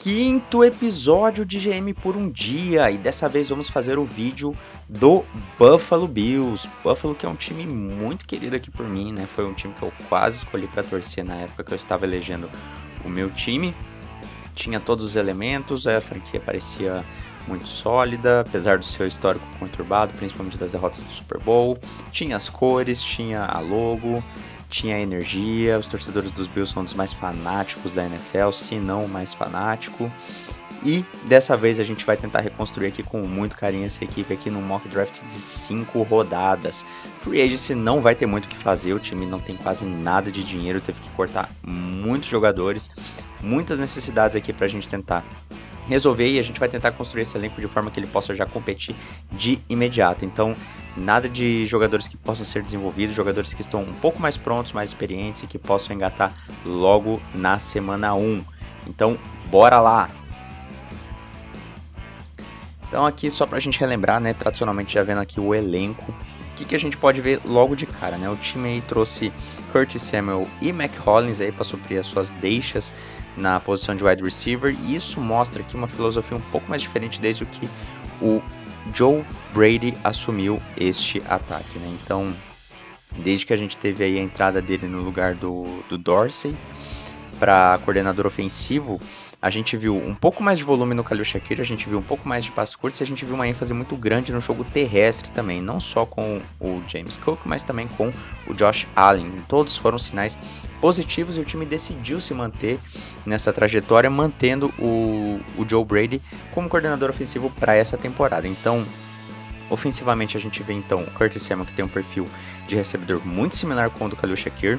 quinto episódio de GM por um dia, e dessa vez vamos fazer o vídeo do Buffalo Bills. Buffalo, que é um time muito querido aqui por mim, né? Foi um time que eu quase escolhi para torcer na época que eu estava elegendo o meu time. Tinha todos os elementos, a franquia parecia muito sólida, apesar do seu histórico conturbado, principalmente das derrotas do Super Bowl. Tinha as cores, tinha a logo, tinha a energia. Os torcedores dos Bills são dos mais fanáticos da NFL, se não o mais fanático. E dessa vez a gente vai tentar reconstruir aqui com muito carinho essa equipe aqui num mock draft de 5 rodadas. Free Agency não vai ter muito o que fazer, o time não tem quase nada de dinheiro, teve que cortar muitos jogadores, muitas necessidades aqui pra gente tentar resolver, e a gente vai tentar construir esse elenco de forma que ele possa já competir de imediato. Então, nada de jogadores que possam ser desenvolvidos, jogadores que estão um pouco mais prontos, mais experientes e que possam engatar logo na semana 1. Então, bora lá! Então aqui só pra gente relembrar, né, tradicionalmente já vendo aqui o elenco, o que a gente pode ver logo de cara, né? O time aí trouxe Curtis Samuel e Mack Hollins aí para suprir as suas deixas na posição de wide receiver, e isso mostra aqui uma filosofia um pouco mais diferente desde o que o Joe Brady assumiu este ataque, né? Então, desde que a gente teve aí a entrada dele no lugar do Dorsey para coordenador ofensivo, a gente viu um pouco mais de volume no Khalil Shakir, a gente viu um pouco mais de passes curtos, e a gente viu uma ênfase muito grande no jogo terrestre também, não só com o James Cook, mas também com o Josh Allen. Todos foram sinais positivos e o time decidiu se manter nessa trajetória, mantendo o Joe Brady como coordenador ofensivo para essa temporada. Então, ofensivamente a gente vê então o Curtis Samuel, que tem um perfil de recebedor muito similar com o do Khalil Shakir.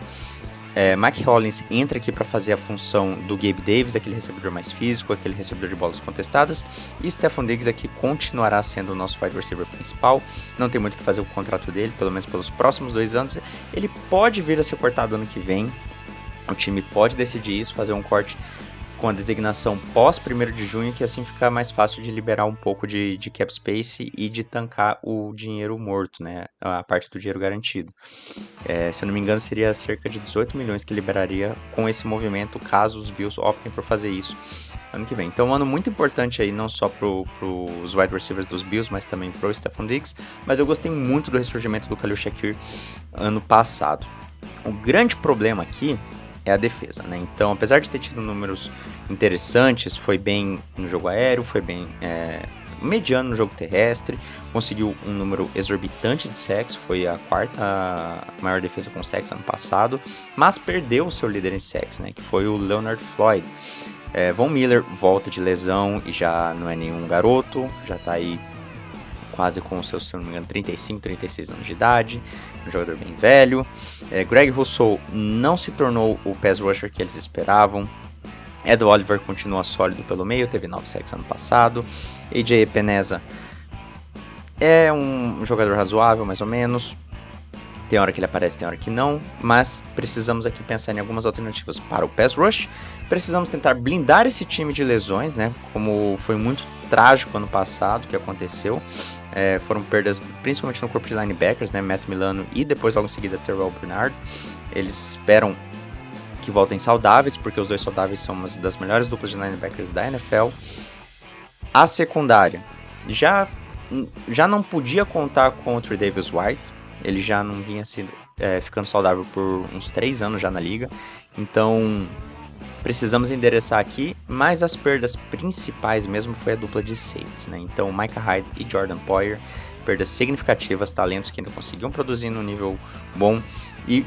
Mack Hollins entra aqui para fazer a função do Gabe Davis, aquele recebedor mais físico, aquele recebedor de bolas contestadas, e Stefon Diggs aqui continuará sendo o nosso wide receiver principal. Não tem muito o que fazer com o contrato dele, pelo menos pelos próximos 2 anos. Ele pode vir a ser cortado ano que vem, o time pode decidir isso, fazer um corte com a designação pós 1º de junho, que assim fica mais fácil de liberar um pouco de cap space e de tancar o dinheiro morto, né? A parte do dinheiro garantido. Se eu não me engano, seria cerca de 18 milhões que liberaria com esse movimento, caso os Bills optem por fazer isso ano que vem. Então, um ano muito importante aí, não só para os wide receivers dos Bills, mas também para o Stefon Diggs. Mas eu gostei muito do ressurgimento do Khalil Shakir ano passado. O grande problema aqui é a defesa, né? Então, apesar de ter tido números interessantes, foi bem no jogo aéreo, foi bem mediano no jogo terrestre, conseguiu um número exorbitante de sacks, foi a 4ª maior defesa com sacks ano passado, mas perdeu o seu líder em sacks, né? Que foi o Leonard Floyd. Von Miller volta de lesão e já não é nenhum garoto, já tá aí quase com os seus, se não me engano, 35, 36 anos de idade, um jogador bem velho. Greg Rousseau não se tornou o pass rusher que eles esperavam. Ed Oliver continua sólido pelo meio, teve 9 sacks ano passado. AJ Epenesa é um jogador razoável, mais ou menos. Tem hora que ele aparece, tem hora que não, mas precisamos aqui pensar em algumas alternativas para o pass rush. Precisamos tentar blindar esse time de lesões, né? Como foi muito trágico ano passado que aconteceu. Foram perdas principalmente no corpo de linebackers, né? Matt Milano e depois logo em seguida Terrell Bernard. Eles esperam que voltem saudáveis, porque os dois saudáveis são uma das melhores duplas de linebackers da NFL. A secundária já não podia contar com o Tre'Davious White. Ele já não vinha ficando saudável por uns 3 anos já na liga. Então, precisamos endereçar aqui, mas as perdas principais mesmo foi a dupla de safeties, né? Então, Micah Hyde e Jordan Poyer, perdas significativas, talentos que ainda conseguiam produzir no nível bom e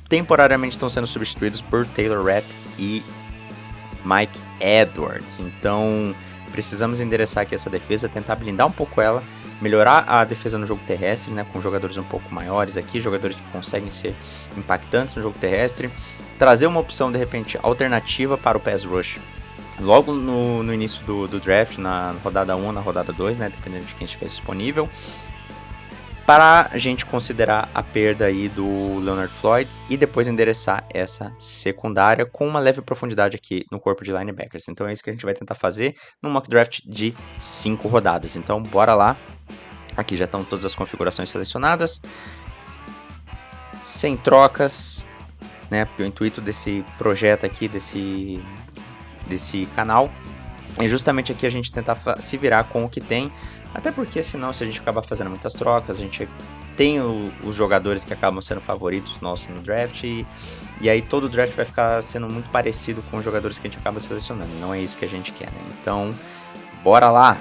temporariamente estão sendo substituídos por Taylor Rapp e Mike Edwards. Então, precisamos endereçar aqui essa defesa, tentar blindar um pouco ela, melhorar a defesa no jogo terrestre, né, com jogadores um pouco maiores aqui, jogadores que conseguem ser impactantes no jogo terrestre, trazer uma opção, de repente, alternativa para o pass rush logo no início do draft, na rodada 1, na rodada 2, né, dependendo de quem estiver disponível, para a gente considerar a perda aí do Leonard Floyd e depois endereçar essa secundária com uma leve profundidade aqui no corpo de linebackers. Então é isso que a gente vai tentar fazer num mock draft de 5 rodadas. Então bora lá. Aqui já estão todas as configurações selecionadas, sem trocas, né? Porque o intuito desse projeto aqui, desse canal, E justamente aqui a gente tentar se virar com o que tem, até porque senão se a gente acabar fazendo muitas trocas, a gente tem os jogadores que acabam sendo favoritos nossos no draft, e aí todo o draft vai ficar sendo muito parecido com os jogadores que a gente acaba selecionando, não é isso que a gente quer, né? Então, bora lá!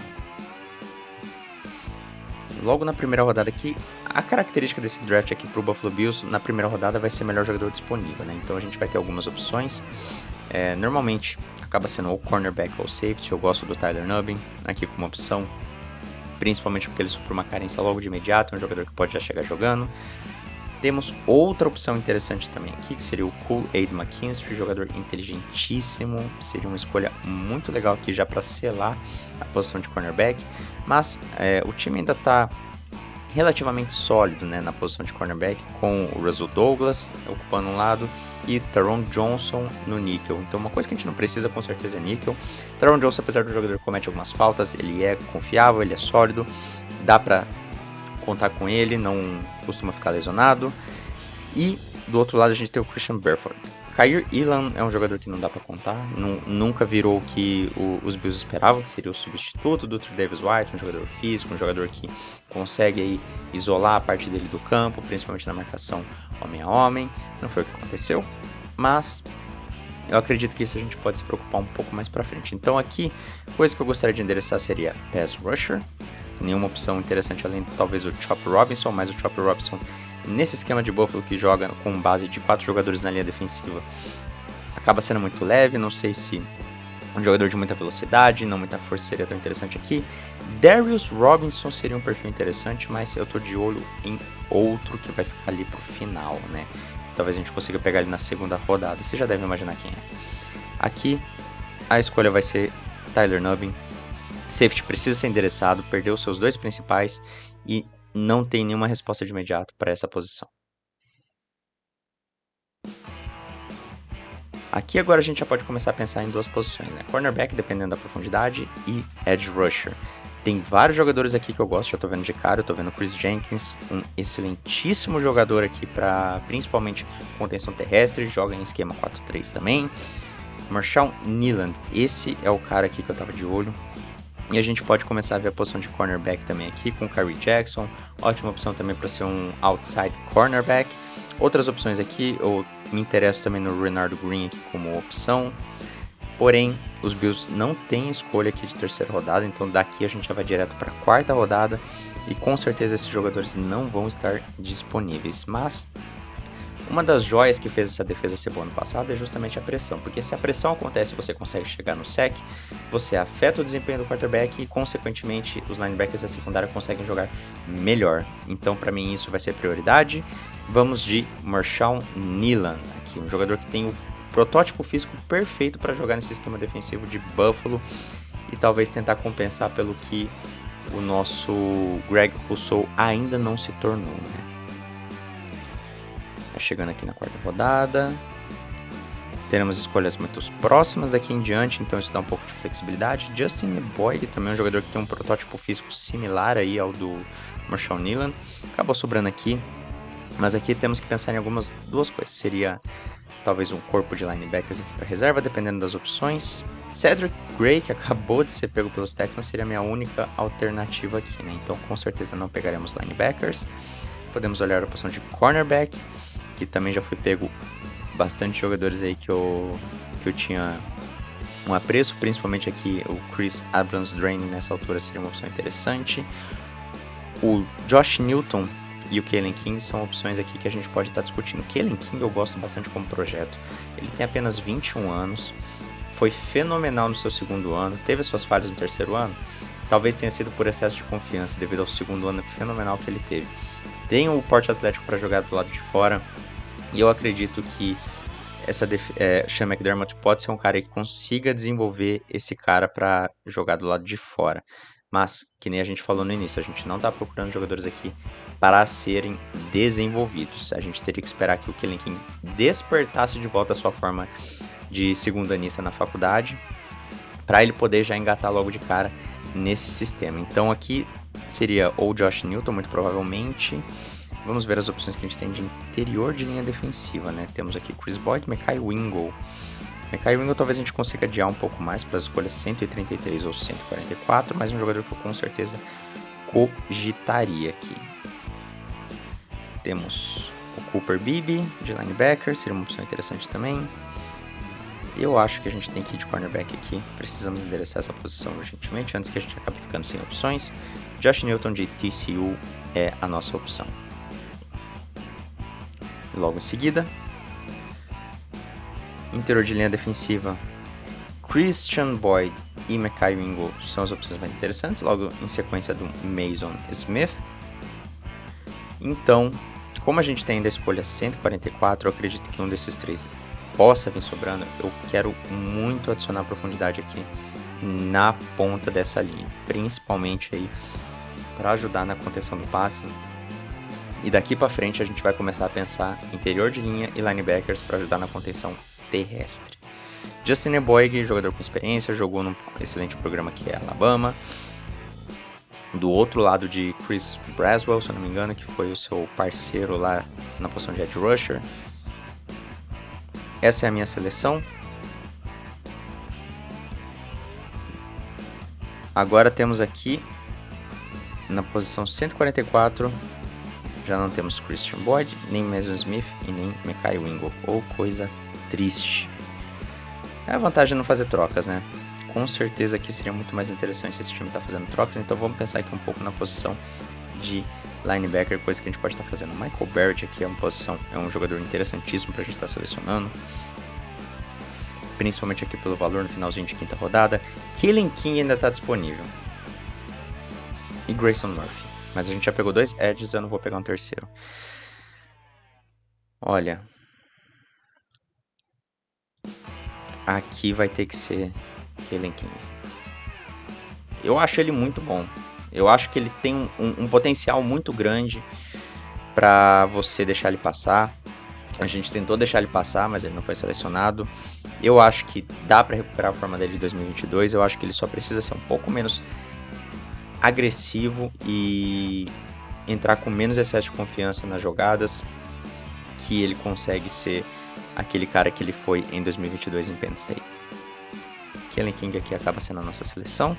Logo na primeira rodada aqui, a característica desse draft aqui pro Buffalo Bills, na primeira rodada vai ser o melhor jogador disponível, né? Então a gente vai ter algumas opções, normalmente acaba sendo ou cornerback ou safety. Eu gosto do Tyler Nubbin aqui como opção, principalmente porque ele supre uma carência logo de imediato, é um jogador que pode já chegar jogando. Temos outra opção interessante também aqui, que seria o Kool-Aid McKinstry, jogador inteligentíssimo, seria uma escolha muito legal aqui já para selar a posição de cornerback, mas o time ainda está relativamente sólido, né, na posição de cornerback, com o Russell Douglas ocupando um lado e Taron Johnson no níquel. Então uma coisa que a gente não precisa com certeza é níquel. Taron Johnson, apesar do jogador que comete algumas faltas, ele é confiável, ele é sólido, dá para contar com ele, não costuma ficar lesionado. E do outro lado a gente tem o Christian Burford. Kaiir Elam é um jogador que não dá para contar, nunca virou o que os Bills esperavam, que seria o substituto do Davis White, um jogador físico, um jogador que consegue aí isolar a parte dele do campo, principalmente na marcação homem a homem. Não foi o que aconteceu, mas eu acredito que isso a gente pode se preocupar um pouco mais para frente. Então aqui, coisa que eu gostaria de endereçar seria pass rusher, nenhuma opção interessante além talvez o Chop Robinson, mas o Chop Robinson nesse esquema de Buffalo que joga com base de 4 jogadores na linha defensiva acaba sendo muito leve, não sei se um jogador de muita velocidade, não muita força seria tão interessante aqui. Darius Robinson seria um perfil interessante, mas eu tô de olho em outro que vai ficar ali pro final, né? Talvez a gente consiga pegar ele na segunda rodada, você já deve imaginar quem é. Aqui a escolha vai ser Tyler Nubbin. Safety precisa ser endereçado, perdeu seus 2 principais e não tem nenhuma resposta de imediato para essa posição. Aqui agora a gente já pode começar a pensar em 2 posições, né? Cornerback, dependendo da profundidade, e Edge Rusher. Tem vários jogadores aqui que eu gosto, já tô vendo de cara, eu tô vendo o Chris Jenkins, um excelentíssimo jogador aqui para principalmente contenção terrestre, joga em esquema 4-3 também. Marshawn Nyland, esse é o cara aqui que eu tava de olho. E a gente pode começar a ver a posição de cornerback também aqui com o Kyrie Jackson, ótima opção também para ser um outside cornerback. Outras opções aqui, eu me interesso também no Renard Green aqui como opção, porém os Bills não têm escolha aqui de terceira rodada, então daqui a gente já vai direto para a 4ª rodada e com certeza esses jogadores não vão estar disponíveis, mas uma das joias que fez essa defesa ser boa no passado é justamente a pressão, porque se a pressão acontece e você consegue chegar no sec, você afeta o desempenho do quarterback e, consequentemente, os linebackers da secundária conseguem jogar melhor. Então, para mim, isso vai ser prioridade. Vamos de Marshawn Nyland, aqui, um jogador que tem o protótipo físico perfeito para jogar nesse esquema defensivo de Buffalo e talvez tentar compensar pelo que o nosso Greg Rousseau ainda não se tornou, né? Chegando aqui na 4ª rodada, teremos escolhas muito próximas daqui em diante, então isso dá um pouco de flexibilidade. Justin Boyd também é um jogador que tem um protótipo físico similar aí ao do Marshawn Nyland, acabou sobrando aqui, mas aqui temos que pensar em algumas 2 coisas, seria talvez um corpo de linebackers aqui para reserva, dependendo das opções. Cedric Gray, que acabou de ser pego pelos Texans, seria a minha única alternativa aqui, né? Então com certeza não pegaremos linebackers. Podemos olhar a posição de cornerback, que também já foi pego bastante jogadores aí que eu tinha um apreço, principalmente aqui o Chris Abrams-Drain nessa altura seria uma opção interessante. O Josh Newton e o Kalen King são opções aqui que a gente pode estar discutindo. O Kalen King eu gosto bastante como projeto, ele tem apenas 21 anos, foi fenomenal no seu 2º ano, teve suas falhas no 3º ano, talvez tenha sido por excesso de confiança devido ao 2º ano fenomenal que ele teve. Tem o porte atlético para jogar do lado de fora, e eu acredito que Sean McDermott pode ser um cara que consiga desenvolver esse cara para jogar do lado de fora. Mas, que nem a gente falou no início, a gente não está procurando jogadores aqui para serem desenvolvidos. A gente teria que esperar que o Kellen King despertasse de volta a sua forma de segundanista na faculdade, para ele poder já engatar logo de cara nesse sistema. Então aqui seria ou Josh Newton, muito provavelmente. Vamos ver as opções que a gente tem de interior de linha defensiva, né? Temos aqui Chris Boyd, Mekhi Wingo. Mekhi Wingo talvez a gente consiga adiar um pouco mais para as escolhas 133 ou 144, mas um jogador que eu com certeza cogitaria aqui. Temos o Cooper Beebe de linebacker, seria uma opção interessante também. Eu acho que a gente tem que ir de cornerback aqui, precisamos endereçar essa posição urgentemente antes que a gente acabe ficando sem opções. Josh Newton de TCU é a nossa opção. Logo em seguida, interior de linha defensiva, Christian Boyd e Mekhi Wingo são as opções mais interessantes, logo em sequência do Mason Smith. Então, como a gente tem ainda a escolha 144, eu acredito que um desses três possa vir sobrando. Eu quero muito adicionar profundidade aqui na ponta dessa linha, principalmente aí para ajudar na contenção do passe. E daqui para frente a gente vai começar a pensar interior de linha e linebackers para ajudar na contenção terrestre. Justin Eboigbe, jogador com experiência, jogou num excelente programa que é Alabama. Do outro lado de Chris Braswell, se eu não me engano, que foi o seu parceiro lá na posição de edge rusher. Essa é a minha seleção. Agora temos aqui na posição 144, já não temos Christian Boyd, nem Mason Smith e nem Mekhi Wingo. Ou coisa triste. É a vantagem de não fazer trocas, né? Com certeza aqui seria muito mais interessante esse time estar fazendo trocas, então vamos pensar aqui um pouco na posição de linebacker, coisa que a gente pode estar fazendo. Michael Barrett aqui é um jogador interessantíssimo para a gente estar selecionando, principalmente aqui pelo valor no finalzinho de quinta rodada. Kalen King ainda está disponível e Grayson Murphy, mas a gente já pegou 2 edges, eu não vou pegar um terceiro. Olha, aqui vai ter que ser Kalen King. Eu acho ele muito bom. Eu acho que ele tem um potencial muito grande para você deixar ele passar. A gente tentou deixar ele passar, mas ele não foi selecionado. Eu acho que dá para recuperar a forma dele de 2022. Eu acho que ele só precisa ser um pouco menos agressivo e entrar com menos excesso de confiança nas jogadas, que ele consegue ser aquele cara que ele foi em 2022 em Penn State. Kalen King aqui acaba sendo a nossa seleção.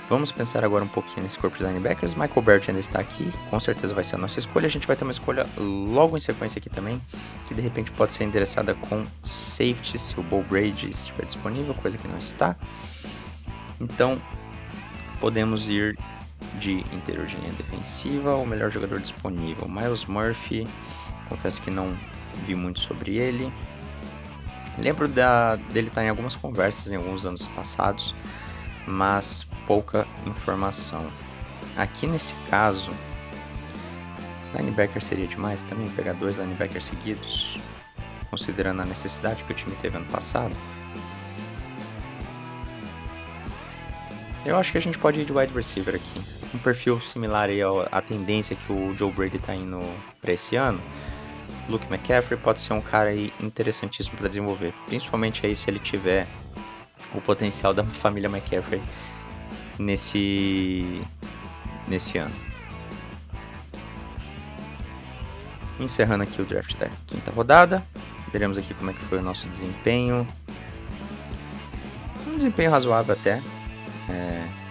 Vamos pensar agora um pouquinho nesse corpo de linebackers. Michael Barrett ainda está aqui, com certeza vai ser a nossa escolha. A gente vai ter uma escolha logo em sequência aqui também, que de repente pode ser endereçada com safety, se o Bo Brady estiver disponível, coisa que não está. Então, podemos ir de interior de linha defensiva, o melhor jogador disponível, Myles Murphy. Confesso que não vi muito sobre ele. Lembro dele estar em algumas conversas em alguns anos passados, mas pouca informação. Aqui nesse caso, linebacker seria demais também, pegar 2 linebackers seguidos, considerando a necessidade que o time teve ano passado. Eu acho que a gente pode ir de wide receiver aqui, um perfil similar aí à tendência que o Joe Brady está indo para esse ano. Luke McCaffrey pode ser um cara aí interessantíssimo para desenvolver, principalmente aí se ele tiver o potencial da família McCaffrey nesse ano. Encerrando aqui o draft da quinta rodada, veremos aqui como é que foi o nosso desempenho. Um desempenho razoável até.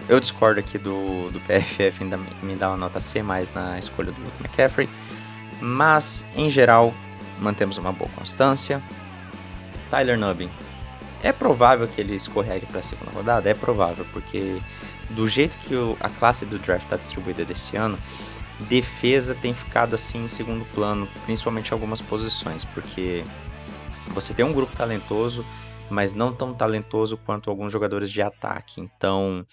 Eu discordo aqui do PFF, ainda me dá uma nota C+, na escolha do Luke McCaffrey, mas em geral mantemos uma boa constância. Tyler Nubbin, é provável que ele escorregue para a segunda rodada? É provável, porque do jeito que a classe do draft está distribuída desse ano, defesa tem ficado assim em segundo plano, principalmente em algumas posições, porque você tem um grupo talentoso, mas não tão talentoso quanto alguns jogadores de ataque. Então,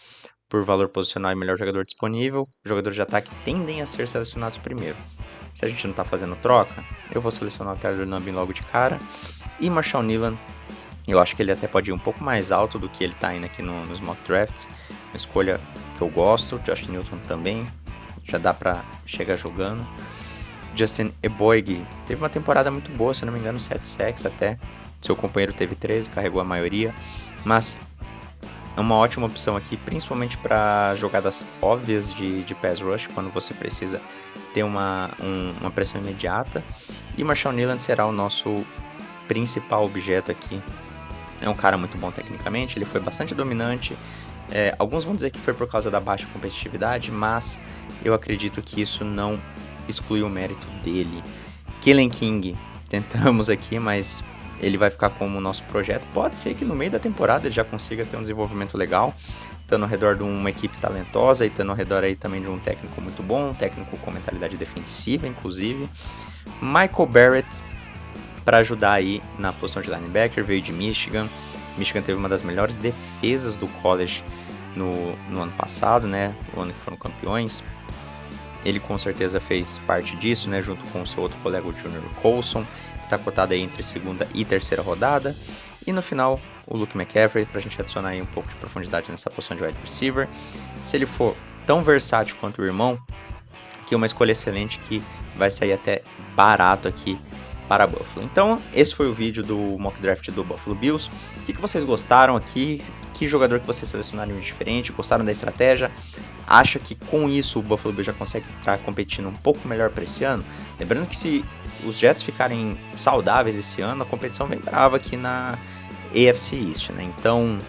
por valor posicional e melhor jogador disponível, jogadores de ataque tendem a ser selecionados primeiro. Se a gente não está fazendo troca, eu vou selecionar o Tyler Nubbin logo de cara. E Marshawn Neyland, eu acho que ele até pode ir um pouco mais alto do que ele está indo aqui nos mock drafts. Uma escolha que eu gosto. Josh Newton também, já dá para chegar jogando. Justin Eboigbe teve uma temporada muito boa, se não me engano 7 sacks até. Seu companheiro teve 13, carregou a maioria. Mas é uma ótima opção aqui, principalmente para jogadas óbvias de pass rush, quando você precisa ter uma pressão imediata. E Marshawn Neyland será o nosso principal objeto aqui. É um cara muito bom tecnicamente, ele foi bastante dominante. Alguns vão dizer que foi por causa da baixa competitividade, mas eu acredito que isso não exclui o mérito dele. Killing King, tentamos aqui, mas ele vai ficar como nosso projeto. Pode ser que no meio da temporada ele já consiga ter um desenvolvimento legal, estando ao redor de uma equipe talentosa e estando ao redor aí também de um técnico muito bom, um técnico com mentalidade defensiva, inclusive. Michael Barrett, para ajudar aí na posição de linebacker, veio de Michigan. Michigan teve uma das melhores defesas do college no ano passado, né? O ano que foram campeões. Ele com certeza fez parte disso, né? Junto com o seu outro colega, o Junior Colson, que está cotado aí entre segunda e terceira rodada. E no final, o Luke McCaffrey, para a gente adicionar aí um pouco de profundidade nessa posição de wide receiver. Se ele for tão versátil quanto o irmão, que é uma escolha excelente que vai sair até barato aqui para Buffalo. Então, esse foi o vídeo do mock draft do Buffalo Bills. O que vocês gostaram aqui? Que jogador que vocês selecionaram de diferente? Gostaram da estratégia? Acha que com isso o Buffalo Bills já consegue estar competindo um pouco melhor para esse ano? Lembrando que se os Jets ficarem saudáveis esse ano, a competição vem brava aqui na AFC East, né? Então,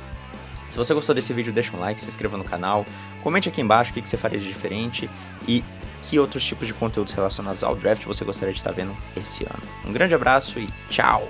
se você gostou desse vídeo, deixa um like, se inscreva no canal, comente aqui embaixo o que você faria de diferente e que outros tipos de conteúdos relacionados ao draft você gostaria de estar vendo esse ano. Um grande abraço e tchau!